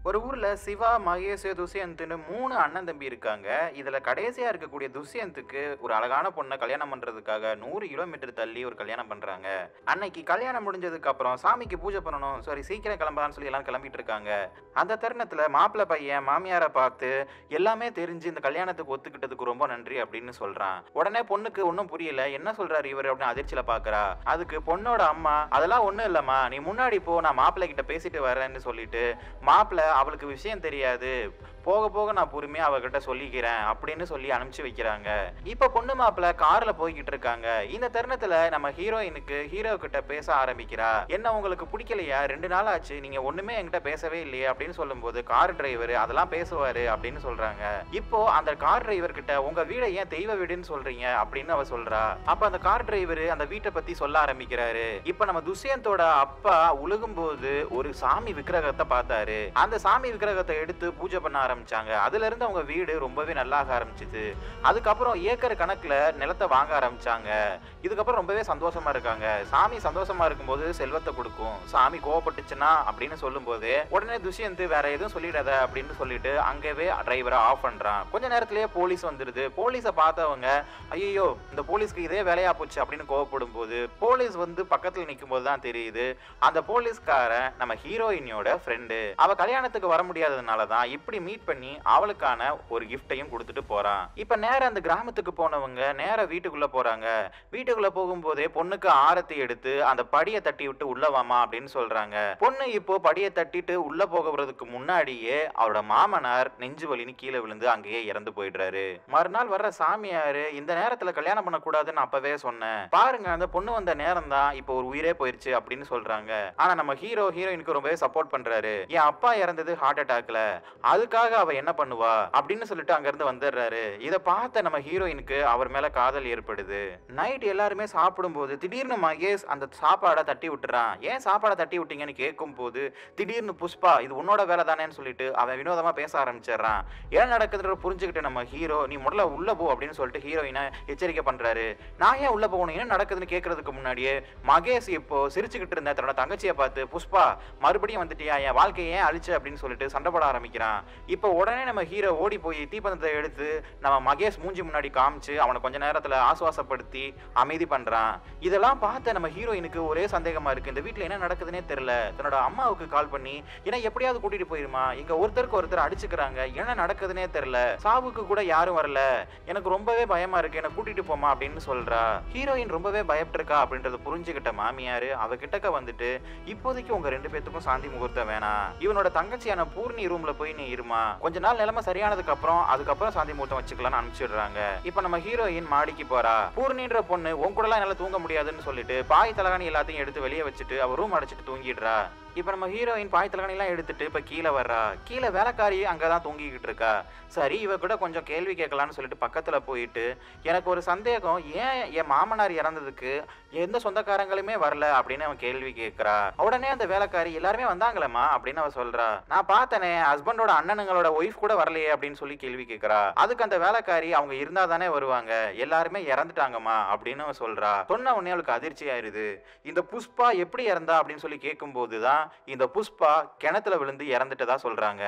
ஒரு ஊர்ல சிவா, மகேஷ், துஷ்யந்த்ன்னு 3 அண்ணன் தம்பி இருக்காங்க. இதுல கடைசியா இருக்கக்கூடிய துஷ்யந்த்க்கு ஒரு அழகான பொண்ண கல்யாணம் பண்றதுக்காக 100 கிலோமீட்டர் தள்ளி ஒரு கல்யாணம் பண்றாங்க. அன்னைக்கு கல்யாணம் முடிஞ்சதுக்கு அப்புறம் சாமிக்கு பூஜை பண்ணணும். சரி சீக்கிரம் கிளம்பலாம்னு சொல்லி எல்லாரும் கிளம்பிட்டு இருக்காங்க. அந்த தருணத்துல மாப்பிள்ளை பையன் மாமியார பார்த்து எல்லாமே தெரிஞ்சு இந்த கல்யாணத்துக்கு ஒத்துக்கிட்டதுக்கு ரொம்ப நன்றி அப்படின்னு சொல்றான். உடனே பொண்ணுக்கு ஒன்னும் புரியல. என்ன சொல்றாரு இவரு அப்படின்னு அதிர்ச்சியில பாக்குறா. அதுக்கு பொண்ணோட அம்மா அதெல்லாம் ஒண்ணும் இல்லம்மா, நீ முன்னாடி போ, நான் மாப்பிள்ளை கிட்ட பேசிட்டு வரேன்னு சொல்லிட்டு மாப்பிள்ளை அவளுக்கு விஷயம் தெரியாது, போக போக நான் பொறுமையா அவகிட்ட சொல்லிக்கிறேன் அப்படின்னு சொல்லி அனுப்பிச்சு வைக்கிறாங்க. இப்ப பொண்ணு மாப்பிள்ள கார்ல போய்கிட்டு இருக்காங்க. இந்த தருணத்துல நம்ம ஹீரோயினுக்கு ஹீரோ கிட்ட பேச ஆரம்பிக்கிறா. என்ன உங்களுக்கு பிடிக்கலையா, 2 நாள் ஆச்சு, நீங்க ஒண்ணுமே என்கிட்ட பேசவே இல்லையே அப்படின்னு சொல்லும்போது கார் டிரைவர் அதெல்லாம் பேசுவாரு அப்படின்னு சொல்றாங்க. இப்போ அந்த கார் டிரைவர் கிட்ட உங்க வீடை ஏன் தெய்வ வீடுன்னு சொல்றீங்க அப்படின்னு அவ சொல்றா. அப்ப அந்த கார் டிரைவர் அந்த வீட்டை பத்தி சொல்ல ஆரம்பிக்கிறாரு. இப்ப நம்ம துஷ்யந்தோட அப்பா உலகும் போது ஒரு சாமி விக்கிரகத்தை பார்த்தாரு. அந்த சாமி விக்கிரகத்தை எடுத்து பூஜை பண்ண ஆரம்பிச்சாங்க. அதுல இருந்து அவங்க வீடு ரொம்பவே நல்லாக ஆரம்பிச்சுது. அதுக்கப்புறம் ஏக்கர் கணக்குல நிலத்தை வாங்க ஆரம்பிச்சாங்க. இதுக்கப்புறம் ரொம்பவே சந்தோஷமா இருக்காங்க. சாமி சந்தோஷமா இருக்கும்போது செல்வத்தை கொடுக்கும், சாமி கோவப்பட்டுச்சுன்னா அப்படின்னு சொல்லும் போது உடனே துஷ்யந்த் வேற எதுவும் சொல்லிடாத அப்படின்னு சொல்லிட்டு அங்கவே டிரைவரை ஆஃப் பண்றான். கொஞ்ச நேரத்திலேயே போலீஸ் வந்துருது. போலீஸை பார்த்தவங்க ஐயோ இந்த போலீஸ்க்கு இதே வேலையா போச்சு அப்படின்னு கோவப்படும் போது போலீஸ் வந்து பக்கத்துல நிற்கும் போது தான் தெரியுது அந்த போலீஸ்காரன் நம்ம ஹீரோயினியோட ஃப்ரெண்டு. அவ கல்யாணத்துக்கு வர முடியாததுனால தான் இப்படி மீட் பண்ணி அவளுக்கான ஒரு கிஃப்டையும் கொடுத்துட்டு போறான். இப்ப நேரா அந்த கிராமத்துக்கு போனவங்க நேரா வீட்டுக்குள்ள போறாங்க. வீட்டுக்குள்ள போகும்போதே பொண்ணுக்கு ஆரத்தி எடுத்து அந்த படியை தட்டி விட்டு உள்ள வாமா அப்படின்னு சொல்றாங்க. பொண்ணு இப்போ படியை தட்டிட்டு உள்ள போகிறதுக்கு முன்னாடியே அவரோட மாமனார் நெஞ்சு வலின்னு கீழே விழுந்து அங்கேயே இறந்து போயிடுறாரு. மறுநாள் வர்ற சாமியாரு இந்த நேரத்துல கல்யாணம் பண்ணக்கூடாதுன்னு அப்பவே சொன்னேன், பாருங்க அந்த பொண்ணு வந்த நேரம் தான் இப்போ ஒரு உயிரே போயிருச்சு அப்படின்னு சொல்றாங்க. ஆனா நம்ம ஹீரோயினுக்கு ரொம்பவே சப்போர்ட் பண்றாரு. என் அப்பா இறந்தது ஹார்ட் அட்டாக்ல, அதுக்காக அவ என்ன பண்ணுவா அப்படின்னு சொல்லிட்டு அங்க இருந்து வந்துடுறாரு. இத பார்த்த நம்ம ஹீரோயினுக்கு அவர் மேல காதல் ஏற்படுது. நைட் எல்லாருமே சாப்பிடும் போது திடீர்னு மகேஷ் அந்த சாப்பாடை தட்டி விட்டுறான். ஏன் சாப்பாடை தட்டி விட்டீங்கன்னு கேட்கும் போது திடீர்னு புஷ்பா இது உன்னோட வேலை தானேன்னு சொல்லிட்டு அவன் வினோதமா பேச ஆரம்பிச்சிடறான். என்ன நடக்குதுன்ற புரிஞ்சுக்கிட்டு நம்ம ஹீரோ நீ முதல்ல உள்ள போ அப்படின்னு சொல்லிட்டு ஹீரோயினை எச்சரிக்கை பண்றாரு. நான் ஏன் உள்ள போகணும், என்ன நடக்குதுன்னு கேட்கறதுக்கு முன்னாடியே மகேஷ் இப்போ சிரிச்சுக்கிட்டு இருந்த தன்னோட தங்கச்சியை பார்த்து புஷ்பா மறுபடியும் வந்துட்டியா, என் வாழ்க்கையை ஏன் அழிச்சு அப்படின்னு சொல்லிட்டு சண்டை போட ஆரம்பிக்கிறான். இப்போ உடனே நம்ம ஹீரோ ஓடி போய் தீப்பந்தத்தை எடுத்து நம்ம மகேஷ் மூஞ்சி முன்னாடி காமிச்சு அவனை கொஞ்ச நேரத்துல ஆசுவாசப்படுத்தி அமைதி பண்றான். இதெல்லாம் பார்த்த நம்ம ஹீரோயினுக்கு ஒரே சந்தேகமா இருக்கு, இந்த வீட்டுல என்ன நடக்குதுன்னே தெரியல. தன்னோட அம்மாவுக்கு கால் பண்ணி ஏன்னா எப்படியாவது கூட்டிட்டு போயிருமா, இங்க ஒருத்தருக்கு ஒருத்தர் அடிச்சுக்கிறாங்க, என்ன நடக்குதுன்னே தெரியல, சாவுக்கு கூட யாரும் வரல, எனக்கு ரொம்பவே பயமா இருக்கு, என்ன கூட்டிட்டு போமா அப்படின்னு சொல்றா. ஹீரோயின் ரொம்பவே பயப்பட்டு இருக்கா அப்படின்றத புரிஞ்சுக்கிட்ட மாமியாரு அவகிட்டக்க வந்துட்டு இப்போதைக்கு உங்க 2 பேத்துக்கும் சாந்தி முகூர்த்தம் வேணாம், இவனோட தங்கச்சியான பூர்ணி ரூம்ல போய் நீ இருமா, கொஞ்ச நாள் நிலைமை சரியானதுக்கு அதுக்கப்புறம் சாந்தி முகூர்த்தம் வச்சுக்கலாம்னு அனுப்பிச்சிடுறாங்க. இப்ப நம்ம ஹீரோயின் மாடிக்கு போறா. பூர்ணின்ற பொண்ணு உன் கூட எல்லாம் என்னால தூங்க முடியாதுன்னு சொல்லிட்டு பாய் தலகாணி எல்லாத்தையும் எடுத்து வெளியே வச்சுட்டு அவ ரூம் அடைச்சிட்டு தூங்கிடுறா. இப்ப நம்ம ஹீரோயின் பாய் தலகாணி எல்லாம் எடுத்துட்டு இப்ப கீழே வர்றா. கீழே வேலைக்காரி அங்கதான் தூங்கிக்கிட்டு இருக்கா. சரி இவ கூட கொஞ்சம் கேள்வி கேட்கலான்னு சொல்லிட்டு பக்கத்துல போயிட்டு எனக்கு ஒரு சந்தேகம், ஏன் என் மாமனார் இறந்ததுக்கு எந்த சொந்தக்காரங்களுமே வரல அப்படின்னு அவன் கேள்வி கேட்கிறா. உடனே அந்த வேலைக்காரி எல்லாருமே வந்தாங்களேம்மா அப்படின்னு அவ சொல்றா. நான் பார்த்தனே ஹஸ்பண்டோட அண்ணனுங்களோட ஒய்ஃப் கூட வரலையே அப்படின்னு சொல்லி கேள்வி கேட்கிறா. அதுக்கு அந்த வேலைக்காரி அவங்க இருந்தா தானே வருவாங்க, எல்லாருமே இறந்துட்டாங்கம்மா அப்படின்னு அவ சொல்றா. சொன்ன உடனே அவளுக்கு அதிர்ச்சி ஆயிருது. இந்த புஷ்பா எப்படி இறந்தா அப்படின்னு சொல்லி கேட்கும் போதுதான் இந்த புஷ்பா கிணத்துல விழுந்து இறந்துட்டதா சொல்றாங்க.